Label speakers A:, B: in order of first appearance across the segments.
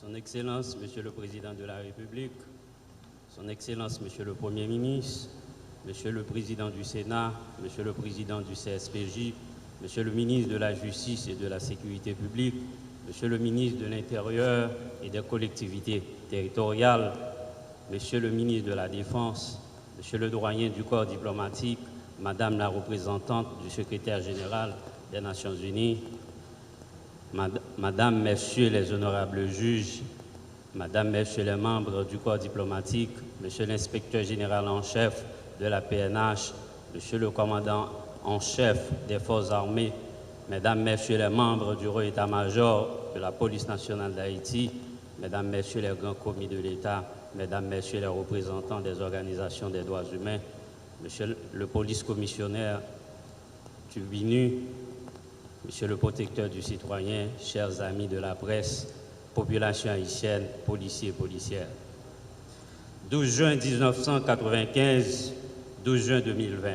A: Son Excellence, Monsieur le Président de la République, Son Excellence, Monsieur le Premier ministre, Monsieur le Président du Sénat, Monsieur le Président du CSPJ, Monsieur le ministre de la Justice et de la Sécurité publique, Monsieur le ministre de l'Intérieur et des collectivités territoriales, Monsieur le ministre de la Défense, Monsieur le doyen du corps diplomatique, Madame la représentante du secrétaire général des Nations Unies, Madame, Messieurs les honorables juges, Madame, Messieurs les membres du corps diplomatique, Monsieur l'inspecteur général en chef de la PNH, Monsieur le commandant en chef des forces armées, Mesdames, Messieurs les membres du haut état-major de la police nationale d'Haïti, Mesdames, Messieurs les grands commis de l'État, Mesdames, Messieurs les représentants des organisations des droits humains, Monsieur le police commissionnaire Tubinu, Monsieur le protecteur du citoyen, chers amis de la presse, population haïtienne, policiers et policières. 12 juin 1995, 12 juin 2020.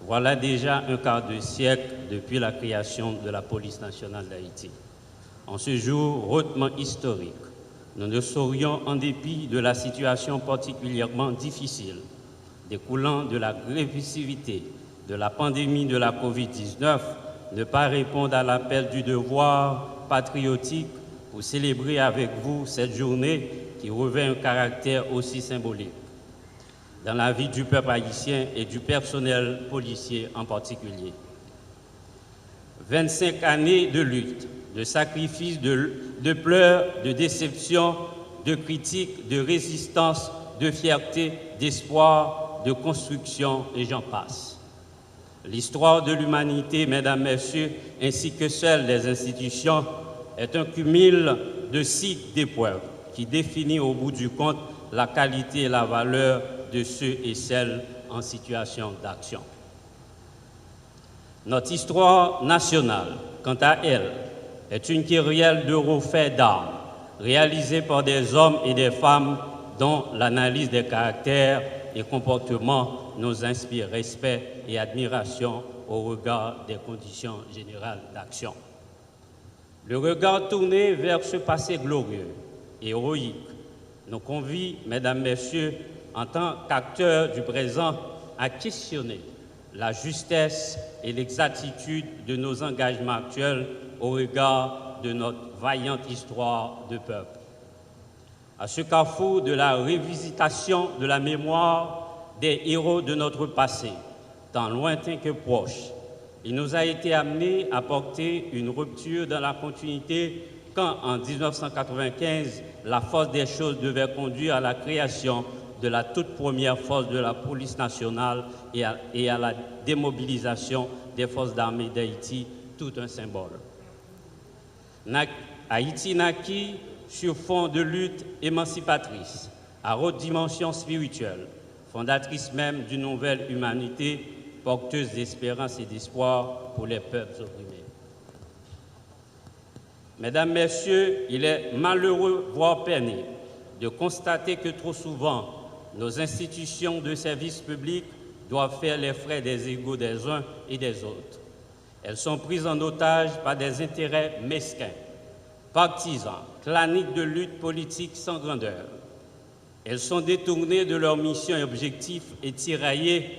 A: Voilà déjà un quart de siècle depuis la création de la police nationale d'Haïti. En ce jour hautement historique, nous ne saurions, en dépit de la situation particulièrement difficile découlant de la gravité de la pandémie de la COVID-19, ne pas répondre à l'appel du devoir patriotique pour célébrer avec vous cette journée qui revêt un caractère aussi symbolique dans la vie du peuple haïtien et du personnel policier en particulier. 25 années de lutte, de sacrifices, de pleurs, de déceptions, de critiques, de résistance, de fierté, d'espoir, de construction, et j'en passe. L'histoire de l'humanité, mesdames, messieurs, ainsi que celle des institutions, est un cumul de cycles d'épreuves qui définit au bout du compte la qualité et la valeur de ceux et celles en situation d'action. Notre histoire nationale, quant à elle, est une kyrielle de faits d'armes, réalisée par des hommes et des femmes dont l'analyse des caractères et comportements nous inspire respect et admiration au regard des conditions générales d'action. Le regard tourné vers ce passé glorieux et héroïque nous convie, mesdames, messieurs, en tant qu'acteurs du présent, à questionner la justesse et l'exactitude de nos engagements actuels au regard de notre vaillante histoire de peuple. À ce carrefour de la révisitation de la mémoire des héros de notre passé, tant lointain que proche, il nous a été amené à porter une rupture dans la continuité quand, en 1995, la force des choses devait conduire à la création de la toute première force de la police nationale et à la démobilisation des forces d'armée d'Haïti, tout un symbole. Haïti naquit sur fond de lutte émancipatrice, à haute dimension spirituelle, fondatrice même d'une nouvelle humanité, porteuse d'espérance et d'espoir pour les peuples opprimés. Mesdames, Messieurs, il est malheureux, voire peiné, de constater que trop souvent, nos institutions de service public doivent faire les frais des égos des uns et des autres. Elles sont prises en otage par des intérêts mesquins, partisans, claniques de lutte politique sans grandeur. Elles sont détournées de leur mission et objectifs et tiraillées,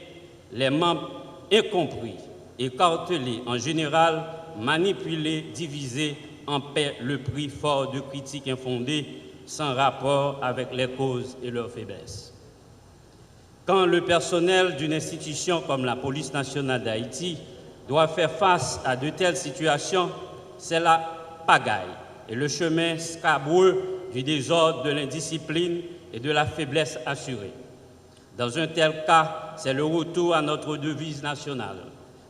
A: les membres incompris, écartelés en général, manipulés, divisés, en paient le prix fort de critiques infondées, sans rapport avec les causes et leurs faiblesses. Quand le personnel d'une institution comme la police nationale d'Haïti doit faire face à de telles situations, c'est la pagaille et le chemin scabreux du désordre, de l'indiscipline et de la faiblesse assurée. Dans un tel cas, c'est le retour à notre devise nationale,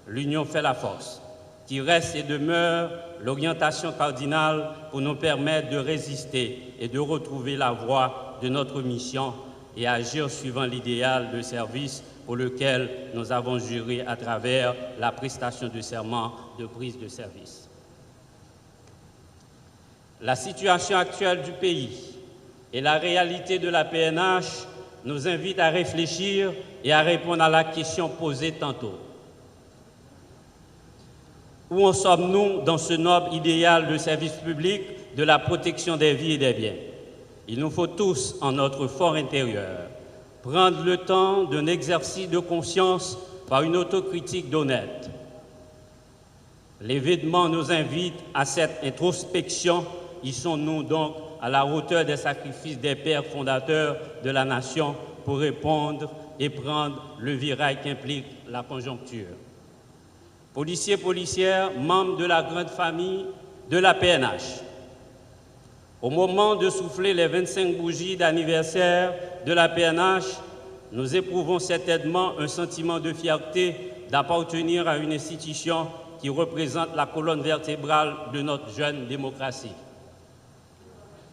A: l'union fait la force, qui reste et demeure l'orientation cardinale pour nous permettre de résister et de retrouver la voie de notre mission et agir suivant l'idéal de service pour lequel nous avons juré à travers la prestation de serment de prise de service. La situation actuelle du pays et la réalité de la PNH nous invitent à réfléchir et à répondre à la question posée tantôt. Où en sommes-nous dans ce noble idéal de service public de la protection des vies et des biens? Il nous faut tous, en notre fort intérieur, prendre le temps d'un exercice de conscience par une autocritique d'honnête. L'événement nous invite à cette introspection. Y sommes-nous donc à la hauteur des sacrifices des pères fondateurs de la nation pour répondre et prendre le virage qu'implique la conjoncture? Policiers, policières, membres de la grande famille de la PNH, au moment de souffler les 25 bougies d'anniversaire de la PNH, nous éprouvons certainement un sentiment de fierté d'appartenir à une institution qui représente la colonne vertébrale de notre jeune démocratie.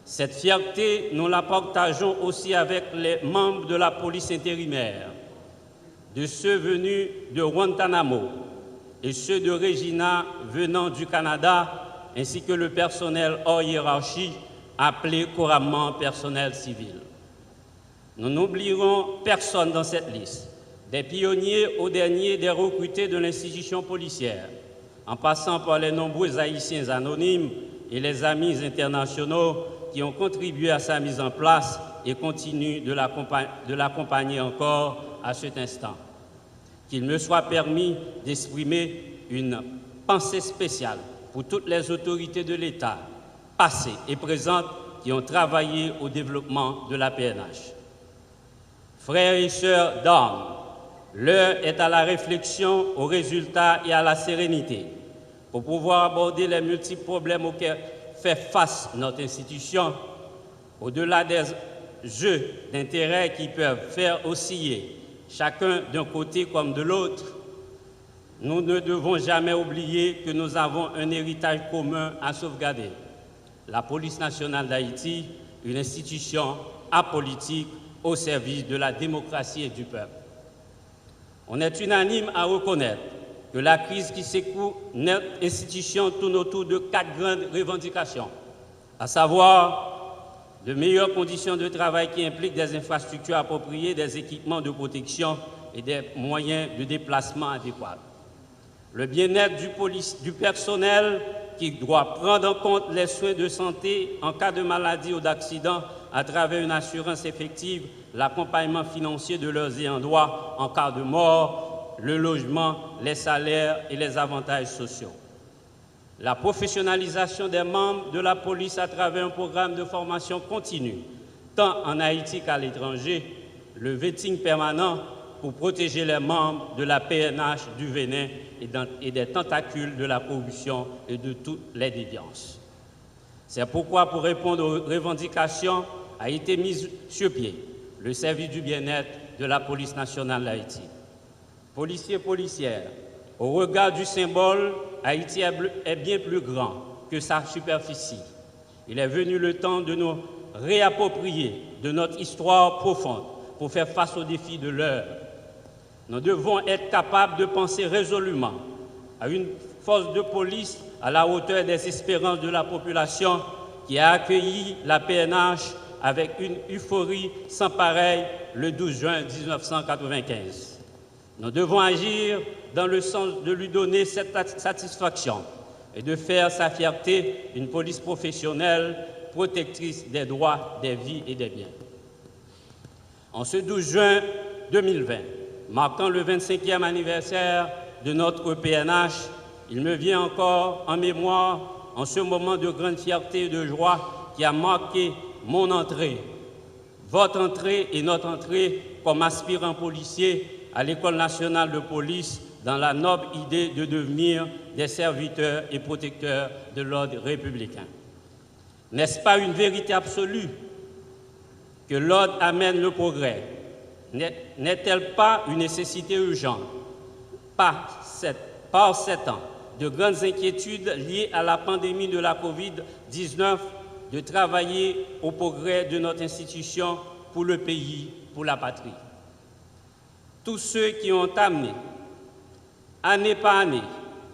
A: Cette fierté, nous la partageons aussi avec les membres de la police intérimaire, de ceux venus de Guantanamo et ceux de Regina venant du Canada, ainsi que le personnel hors hiérarchie, appelé couramment personnel civil. Nous n'oublierons personne dans cette liste, des pionniers aux derniers des recrutés de l'institution policière, en passant par les nombreux Haïtiens anonymes et les amis internationaux qui ont contribué à sa mise en place et continuent de l'accompagner encore à cet instant. Qu'il me soit permis d'exprimer une pensée spéciale pour toutes les autorités de l'État, passées et présentes, qui ont travaillé au développement de la PNH. Frères et sœurs d'armes, l'heure est à la réflexion, aux résultats et à la sérénité pour pouvoir aborder les multiples problèmes auxquels fait face notre institution, au-delà des jeux d'intérêt qui peuvent faire osciller chacun d'un côté comme de l'autre. Nous ne devons jamais oublier que nous avons un héritage commun à sauvegarder. La police nationale d'Haïti, une institution apolitique au service de la démocratie et du peuple. On est unanime à reconnaître que la crise qui secoue notre institution tourne autour de 4 grandes revendications, à savoir de meilleures conditions de travail qui impliquent des infrastructures appropriées, des équipements de protection et des moyens de déplacement adéquats. Le bien-être du personnel qui doit prendre en compte les soins de santé en cas de maladie ou d'accident à travers une assurance effective, l'accompagnement financier de leurs ayants droit en cas de mort, le logement, les salaires et les avantages sociaux. La professionnalisation des membres de la police à travers un programme de formation continue, tant en Haïti qu'à l'étranger, le vetting permanent pour protéger les membres de la PNH du venin et des tentacules de la corruption et de toutes les déviances. C'est pourquoi, pour répondre aux revendications, a été mis sur pied le service du bien-être de la police nationale d'Haïti. Policiers, policières, au regard du symbole, Haïti est bien plus grand que sa superficie. Il est venu le temps de nous réapproprier de notre histoire profonde pour faire face aux défis de l'heure. Nous devons être capables de penser résolument à une force de police à la hauteur des espérances de la population qui a accueilli la PNH avec une euphorie sans pareille le 12 juin 1995. Nous devons agir dans le sens de lui donner cette satisfaction et de faire sa fierté une police professionnelle, protectrice des droits, des vies et des biens. En ce 12 juin 2020, marquant le 25e anniversaire de notre PNH, il me vient encore en mémoire, en ce moment de grande fierté et de joie qui a marqué mon entrée, votre entrée et notre entrée comme aspirants policiers à l'École nationale de police dans la noble idée de devenir des serviteurs et protecteurs de l'ordre républicain. N'est-ce pas une vérité absolue que l'ordre amène le progrès? N'est-elle pas une nécessité urgente? Par 7 ans de grandes inquiétudes liées à la pandémie de la COVID-19, de travailler au progrès de notre institution pour le pays, pour la patrie. Tous ceux qui ont amené, année par année,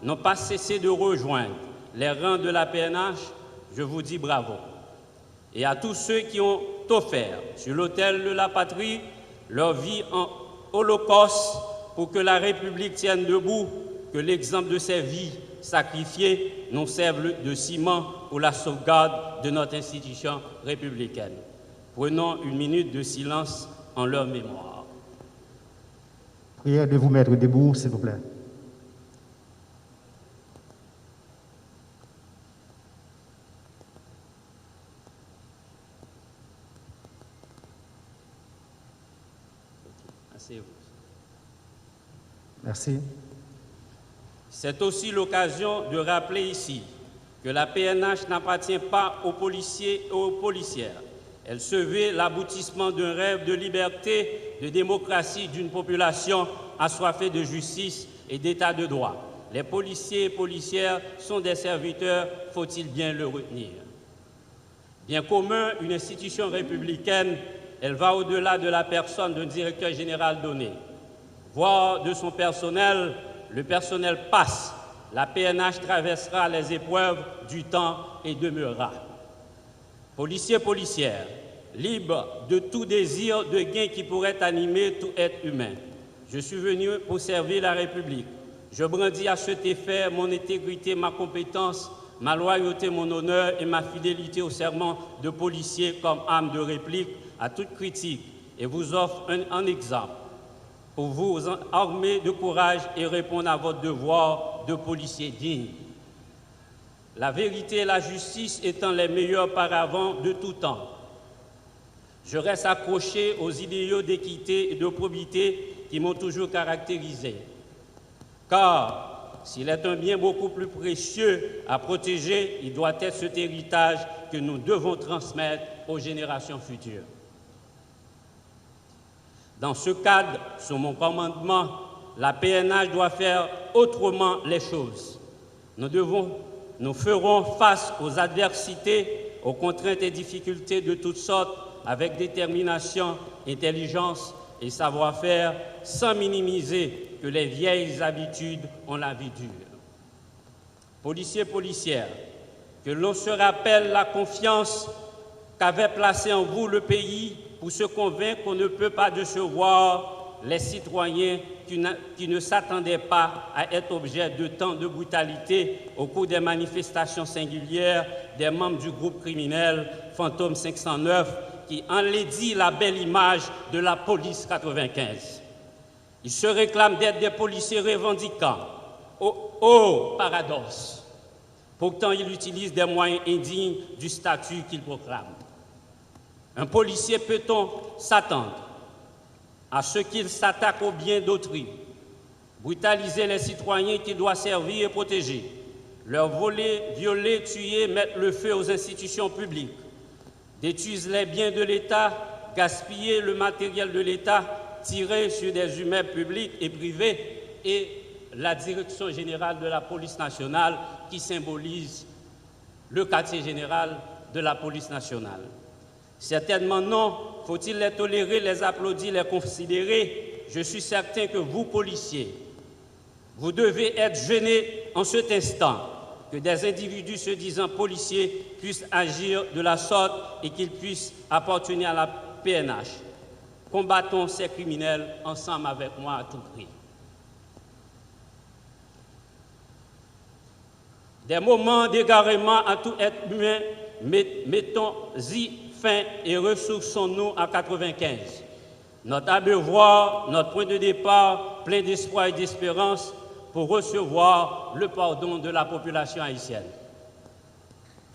A: n'ont pas cessé de rejoindre les rangs de la PNH, je vous dis bravo. Et à tous ceux qui ont offert sur l'autel de la patrie leur vie en holocauste pour que la République tienne debout, que l'exemple de ces vies sacrifiées nous serve de ciment pour la sauvegarde de notre institution républicaine. Prenons une minute de silence en leur mémoire.
B: Prière de vous mettre debout, s'il vous plaît.
A: Asseyez-vous.
B: Merci.
A: C'est aussi l'occasion de rappeler ici que la PNH n'appartient pas aux policiers et aux policières. Elle se veut l'aboutissement d'un rêve de liberté, de démocratie d'une population assoiffée de justice et d'état de droit. Les policiers et policières sont des serviteurs, faut-il bien le retenir. Bien commun, une institution républicaine, elle va au-delà de la personne d'un directeur général donné, voire de son personnel. Le personnel passe, la PNH traversera les épreuves du temps et demeurera. Policiers, policières, libres de tout désir de gain qui pourrait animer tout être humain. Je suis venu pour servir la République. Je brandis à cet effet mon intégrité, ma compétence, ma loyauté, mon honneur et ma fidélité au serment de policier comme arme de réplique à toute critique et vous offre un exemple pour vous armer de courage et répondre à votre devoir de policier digne. La vérité et la justice étant les meilleurs paravents de tout temps, je reste accroché aux idéaux d'équité et de probité qui m'ont toujours caractérisé. Car s'il est un bien beaucoup plus précieux à protéger, il doit être cet héritage que nous devons transmettre aux générations futures. Dans ce cadre, sous mon commandement, la PNH doit faire autrement les choses. Nous ferons face aux adversités, aux contraintes et difficultés de toutes sortes avec détermination, intelligence et savoir-faire, sans minimiser que les vieilles habitudes ont la vie dure. Policiers, policières, que l'on se rappelle la confiance qu'avait placée en vous le pays pour se convaincre qu'on ne peut pas décevoir les citoyens qui ne s'attendaient pas à être objet de tant de brutalité au cours des manifestations singulières des membres du groupe criminel Fantôme 509 qui enlaidit la belle image de la police 95. Ils se réclament d'être des policiers revendiquants. Oh, paradoxe! Pourtant, ils utilisent des moyens indignes du statut qu'ils proclament. Un policier, peut-on s'attendre à ce qu'il s'attaque au bien d'autrui, brutaliser les citoyens qu'il doit servir et protéger, leur voler, violer, tuer, mettre le feu aux institutions publiques, détruire les biens de l'État, gaspiller le matériel de l'État, tirer sur des immeubles publics et privés et la direction générale de la police nationale qui symbolise le quartier général de la police nationale. Certainement non. Faut-il les tolérer, les applaudir, les considérer? Je suis certain que vous, policiers, vous devez être gênés en cet instant que des individus se disant policiers puissent agir de la sorte et qu'ils puissent appartenir à la PNH. Combattons ces criminels ensemble avec moi à tout prix. Des moments d'égarement à tout être humain, mettons-y fin et ressourçons-nous à 95. Notre abreuvoir, notre point de départ, plein d'espoir et d'espérance pour recevoir le pardon de la population haïtienne.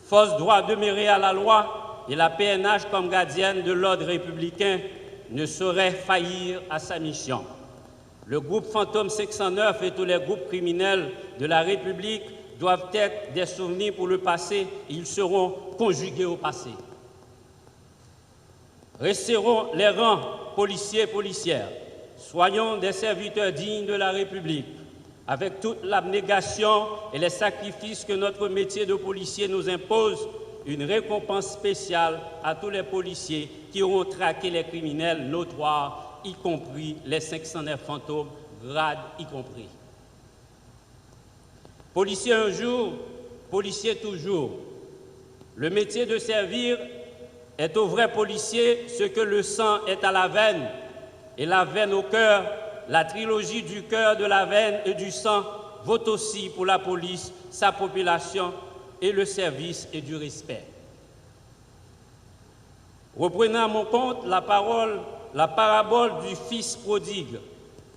A: Force doit demeurer à la loi et la PNH comme gardienne de l'ordre républicain ne saurait faillir à sa mission. Le groupe Fantôme 509 et tous les groupes criminels de la République doivent être des souvenirs pour le passé et ils seront conjugués au passé. Resserrons les rangs policiers et policières. Soyons des serviteurs dignes de la République, avec toute l'abnégation et les sacrifices que notre métier de policier nous impose, une récompense spéciale à tous les policiers qui auront traqué les criminels notoires, y compris les 509 fantômes, grades y compris. Policier un jour, policier toujours. Le métier de servir est au vrai policier ce que le sang est à la veine et la veine au cœur. La trilogie du cœur, de la veine et du sang vaut aussi pour la police, sa population et le service et du respect. Reprenant à mon compte la parabole du fils prodigue,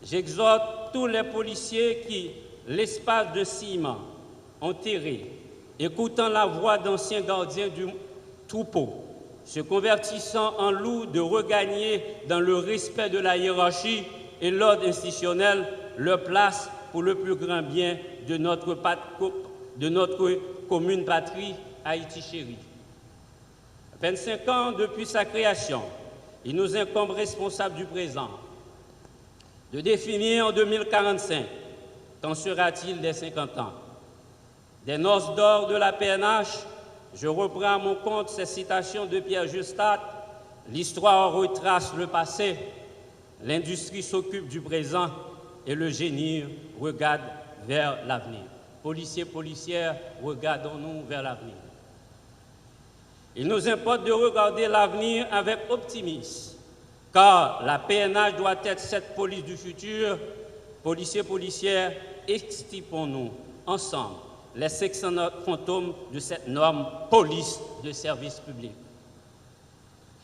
A: j'exhorte tous les policiers qui, l'espace de 6 mois, ont erré, écoutant la voix d'anciens gardiens du troupeau, se convertissant en loups, de regagner dans le respect de la hiérarchie et l'ordre institutionnel leur place pour le plus grand bien de notre commune patrie, Haïti chérie. 25 ans depuis sa création, il nous incombe responsables du présent de définir en 2045 qu'en sera-t-il des 50 ans. Des noces d'or de la PNH, je reprends à mon compte ces citations de Pierre Justat. L'histoire retrace le passé, l'industrie s'occupe du présent et le génie regarde vers l'avenir. Policiers, policières, regardons-nous vers l'avenir. Il nous importe de regarder l'avenir avec optimisme, car la PNH doit être cette police du futur. Policiers, policières, extirpons-nous ensemble les 500 fantômes de cette norme police de service public.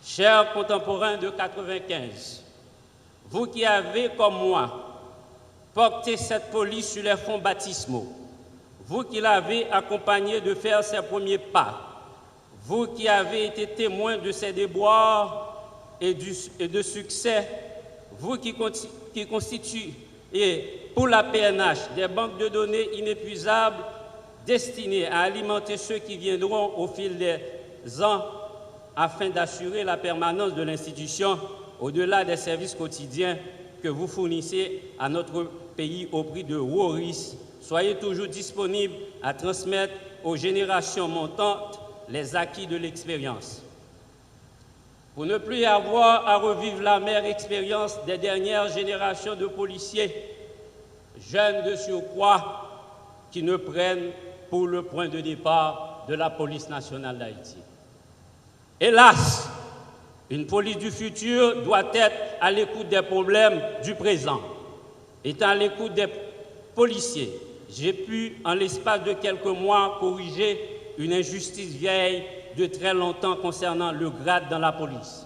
A: Chers contemporains de 95, vous qui avez, comme moi, porté cette police sur les fonds baptismaux, vous qui l'avez accompagnée de faire ses premiers pas, vous qui avez été témoins de ses déboires et de succès, vous qui constituez pour la PNH des banques de données inépuisables destinées à alimenter ceux qui viendront au fil des ans afin d'assurer la permanence de l'institution au-delà des services quotidiens que vous fournissez à notre pays au prix de hauts risques. Soyez toujours disponibles à transmettre aux générations montantes les acquis de l'expérience. Pour ne plus avoir à revivre l'amère expérience des dernières générations de policiers, jeunes de surcroît, qui ne prennent pour le point de départ de la police nationale d'Haïti. Hélas, une police du futur doit être à l'écoute des problèmes du présent. Étant à l'écoute des policiers, j'ai pu, en l'espace de quelques mois, corriger une injustice vieille de très longtemps concernant le grade dans la police.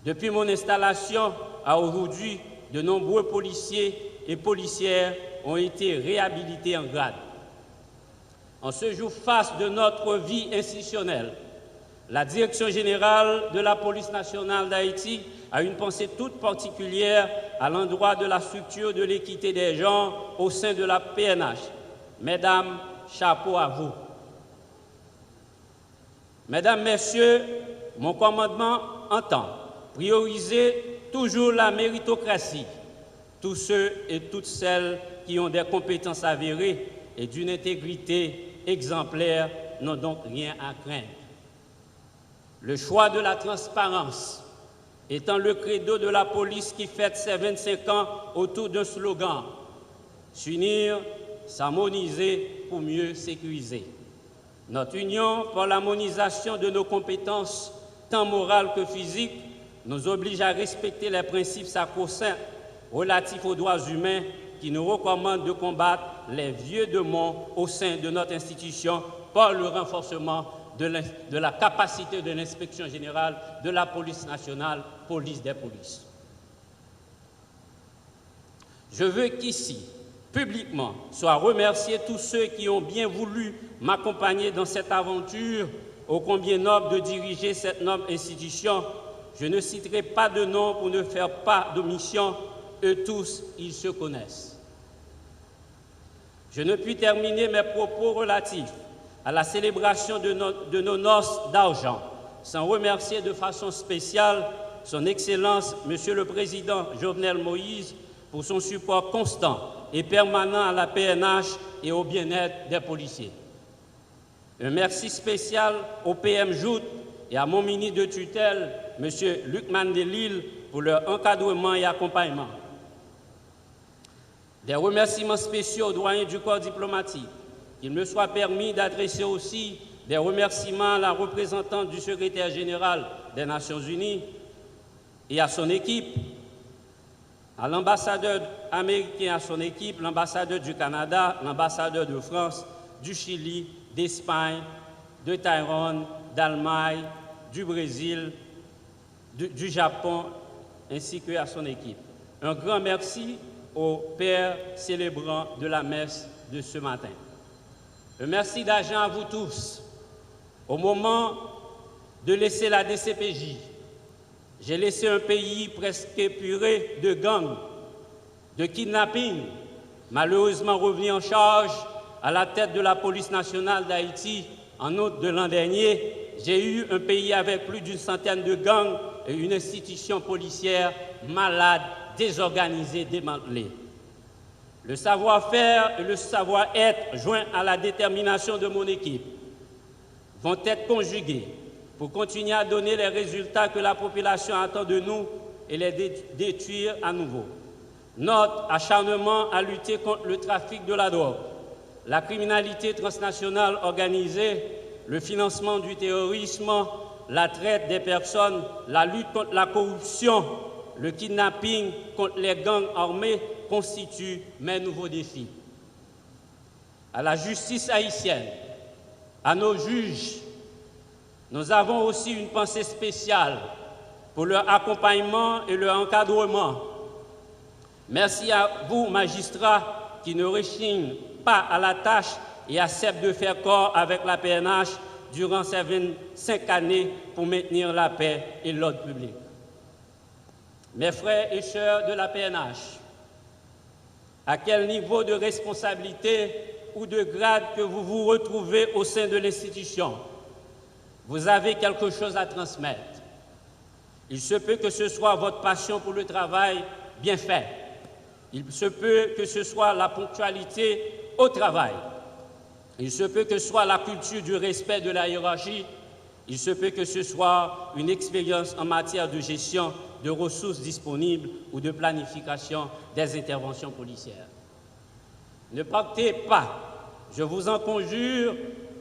A: Depuis mon installation à aujourd'hui, de nombreux policiers et policières ont été réhabilités en grade. En ce jour face de notre vie institutionnelle, la Direction générale de la police nationale d'Haïti a une pensée toute particulière à l'endroit de la structure de l'équité des genres au sein de la PNH. Mesdames, chapeau à vous. Mesdames, Messieurs, mon commandement entend prioriser toujours la méritocratie. Tous ceux et toutes celles qui ont des compétences avérées et d'une intégrité exemplaire n'ont donc rien à craindre. Le choix de la transparence étant le credo de la police qui fête ses 25 ans autour d'un slogan « S'unir, s'harmoniser pour mieux sécuriser ». Notre union, par l'harmonisation de nos compétences, tant morales que physiques, nous oblige à respecter les principes sacro-saints relatifs aux droits humains qui nous recommandent de combattre les vieux démons au sein de notre institution par le renforcement de la capacité de l'inspection générale de la police nationale, police des polices. Je veux qu'ici, publiquement, soient remerciés tous ceux qui ont bien voulu m'accompagner dans cette aventure, ô combien noble de diriger cette noble institution. Je ne citerai pas de nom pour ne faire pas d'omission, eux tous, ils se connaissent. Je ne puis terminer mes propos relatifs à la célébration de nos noces d'argent sans remercier de façon spéciale son Excellence, Monsieur le Président Jovenel Moïse, pour son support constant et permanent à la PNH et au bien-être des policiers. Un merci spécial au PM Jout et à mon ministre de tutelle, M. Luc Mandelil, pour leur encadrement et accompagnement. Des remerciements spéciaux aux doyens du corps diplomatique. Qu'il me soit permis d'adresser aussi des remerciements à la représentante du secrétaire général des Nations Unies et à son équipe, à l'ambassadeur américain et à son équipe, l'ambassadeur du Canada, l'ambassadeur de France, du Chili, d'Espagne, de Taïwan, d'Allemagne, du Brésil, du Japon ainsi qu'à son équipe. Un grand merci au Père célébrant de la messe de ce matin. Un merci d'argent à vous tous. Au moment de laisser la DCPJ, j'ai laissé un pays presque épuré de gangs, de kidnapping, malheureusement revenu en charge à la tête de la police nationale d'Haïti en août de l'an dernier. J'ai eu un pays avec plus d'une centaine de gangs et une institution policière malade, désorganisée, démantelée. Le savoir-faire et le savoir-être, joints à la détermination de mon équipe, vont être conjugués pour continuer à donner les résultats que la population attend de nous et les détruire à nouveau. Notre acharnement à lutter contre le trafic de la drogue, la criminalité transnationale organisée, le financement du terrorisme, la traite des personnes, la lutte contre la corruption, le kidnapping contre les gangs armés constituent mes nouveaux défis. À la justice haïtienne, à nos juges, nous avons aussi une pensée spéciale pour leur accompagnement et leur encadrement. Merci à vous, magistrats, qui ne rechignent pas à la tâche et acceptent de faire corps avec la PNH durant ces 25 années pour maintenir la paix et l'ordre public. Mes frères et sœurs de la PNH, à quel niveau de responsabilité ou de grade que vous vous retrouvez au sein de l'institution, vous avez quelque chose à transmettre. Il se peut que ce soit votre passion pour le travail bien fait. Il se peut que ce soit la ponctualité au travail. Il se peut que ce soit la culture du respect de la hiérarchie. Il se peut que ce soit une expérience en matière de gestion de ressources disponibles ou de planification des interventions policières. Ne partez pas, je vous en conjure,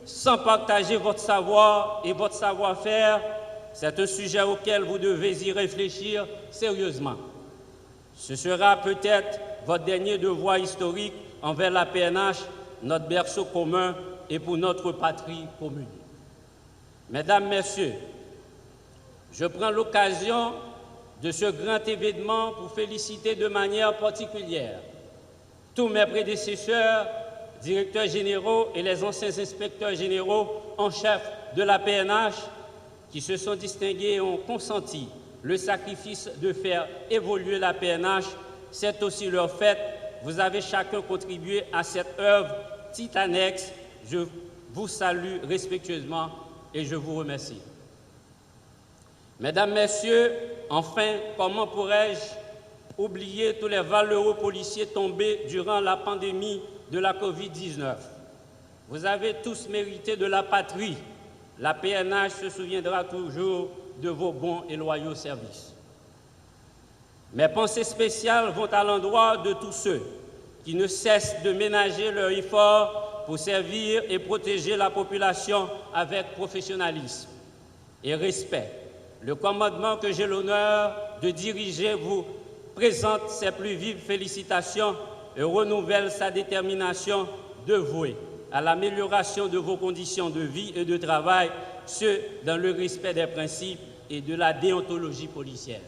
A: sans partager votre savoir et votre savoir-faire. C'est un sujet auquel vous devez y réfléchir sérieusement. Ce sera peut-être votre dernier devoir historique envers la PNH, notre berceau commun et pour notre patrie commune. Mesdames, Messieurs, je prends l'occasion de ce grand événement pour féliciter de manière particulière tous mes prédécesseurs, directeurs généraux et les anciens inspecteurs généraux en chef de la PNH qui se sont distingués et ont consenti le sacrifice de faire évoluer la PNH. C'est aussi leur fait. Vous avez chacun contribué à cette œuvre titanesque. Je vous salue respectueusement et je vous remercie. Mesdames, Messieurs, enfin, comment pourrais-je oublier tous les valeureux policiers tombés durant la pandémie de la Covid-19? Vous avez tous mérité de la patrie. La PNH se souviendra toujours de vos bons et loyaux services. Mes pensées spéciales vont à l'endroit de tous ceux qui ne cessent de ménager leurs efforts pour servir et protéger la population avec professionnalisme et respect. Le commandement que j'ai l'honneur de diriger vous présente ses plus vives félicitations et renouvelle sa détermination dévouée à l'amélioration de vos conditions de vie et de travail, ce dans le respect des principes et de la déontologie policière.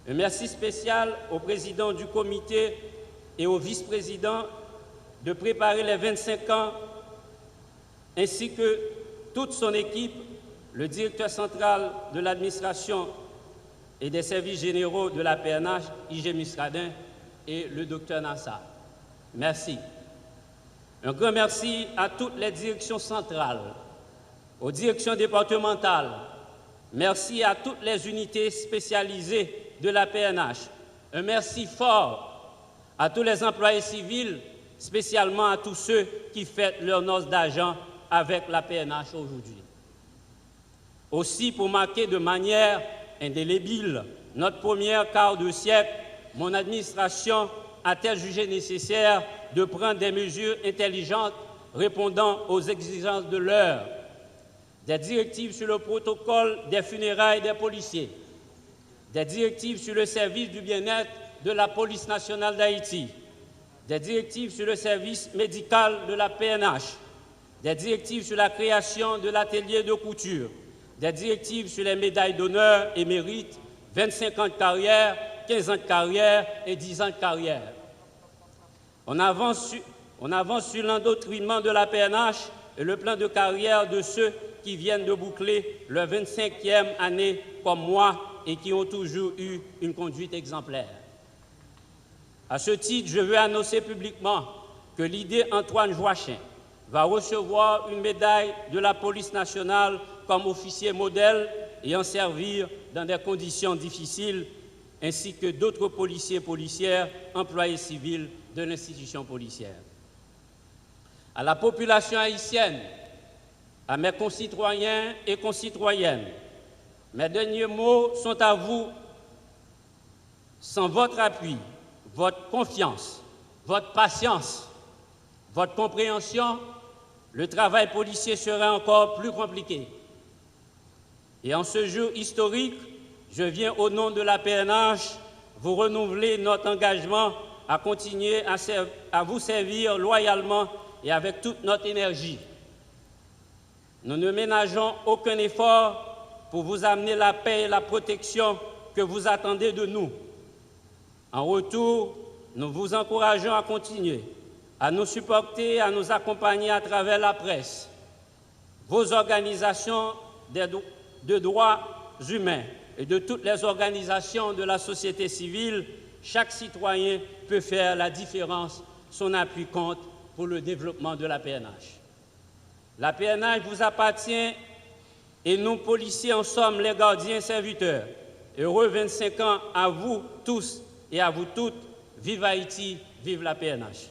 A: Un merci spécial au président du comité et au vice-président de préparer les 25 ans, ainsi que toute son équipe, le directeur central de l'administration et des services généraux de la PNH, I.G. Muscadin, et le docteur Nassar. Merci. Un grand merci à toutes les directions centrales, aux directions départementales. Merci à toutes les unités spécialisées de la PNH. Un merci fort à tous les employés civils, spécialement à tous ceux qui fêtent leur noce d'argent avec la PNH aujourd'hui. Aussi, pour marquer de manière indélébile notre première quart de siècle, mon administration a-t-elle jugé nécessaire de prendre des mesures intelligentes répondant aux exigences de l'heure, des directives sur le protocole des funérailles des policiers, des directives sur le service du bien-être de la police nationale d'Haïti, des directives sur le service médical de la PNH, des directives sur la création de l'atelier de couture, des directives sur les médailles d'honneur et mérite, 25 ans de carrière, 15 ans de carrière et 10 ans de carrière. On avance sur l'endoctrinement de la PNH et le plan de carrière de ceux qui viennent de boucler leur 25e année comme moi et qui ont toujours eu une conduite exemplaire. À ce titre, je veux annoncer publiquement que l'idée Antoine Joachim va recevoir une médaille de la police nationale comme officier modèle et en servir dans des conditions difficiles, ainsi que d'autres policiers et policières, employés civils de l'institution policière. À la population haïtienne, à mes concitoyens et concitoyennes, mes derniers mots sont à vous. Sans votre appui, votre confiance, votre patience, votre compréhension, le travail policier serait encore plus compliqué. Et en ce jour historique, je viens au nom de la PNH vous renouveler notre engagement à continuer à vous servir loyalement et avec toute notre énergie. Nous ne ménageons aucun effort pour vous amener la paix et la protection que vous attendez de nous. En retour, nous vous encourageons à continuer, à nous supporter, à nous accompagner à travers la presse, vos organisations de droits humains et de toutes les organisations de la société civile. Chaque citoyen peut faire la différence, son appui compte pour le développement de la PNH. La PNH vous appartient et nous, policiers, en sommes les gardiens serviteurs. Heureux 25 ans à vous tous et à vous toutes. Vive Haïti, vive la PNH.